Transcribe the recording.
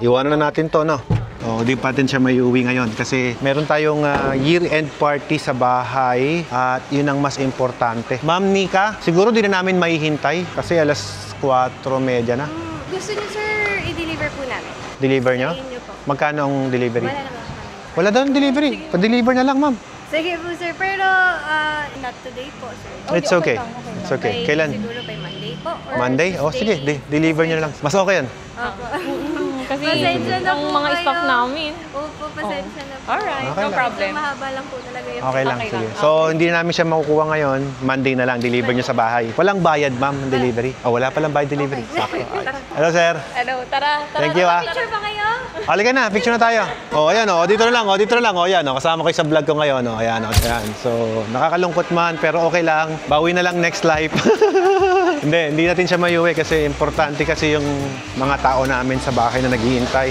Iwanan na natin to, no? Oh, di pa natin siya may uwi ngayon kasi meron tayong year-end party sa bahay at yun ang mas importante. Ma'am Nika, siguro di na namin mahihintay kasi alas 4:30 na. Gusto niyo, sir, i-deliver po namin. Deliver nyo? Sa inyo po. Magkano ang delivery? Wala naman kami. Wala daw ang delivery. Pa-deliver na lang, ma'am. Sige po, sir. Pero not today po, sir. It's okay. It's okay. Kailan? Siguro by Monday po. Or Monday? Oh, sige. Deliver nyo na lang. Mas okay yan. Opo. Kasi Pasensya na ang po mga stock kayo. namin. Opo, pasensya na po. Alright, Okay no lang. problem. Mahaba lang po talaga yung Okay lang. Okay Sige. lang. So, hindi na namin siya makukuha ngayon. Monday na lang. Deliver nyo sa bahay. Walang bayad, ma'am, ng delivery. Oh, wala palang bayad delivery. Sakto. Hello, sir. Ano, tara. Thank you, ah. Picture ba kayo? Halika na, picture na tayo. Oh, ayan oh, dito na lang, oh, dito na lang. Oh, ayan oh, kasama ko sa vlog ko ngayon, oh. Ayan, oh, ayan. So, nakakalungkot man, pero okay lang. Bawi na lang next life. Hindi natin siya mayuwi kasi importante kasi yung mga tao namin sa bahay na naghihintay.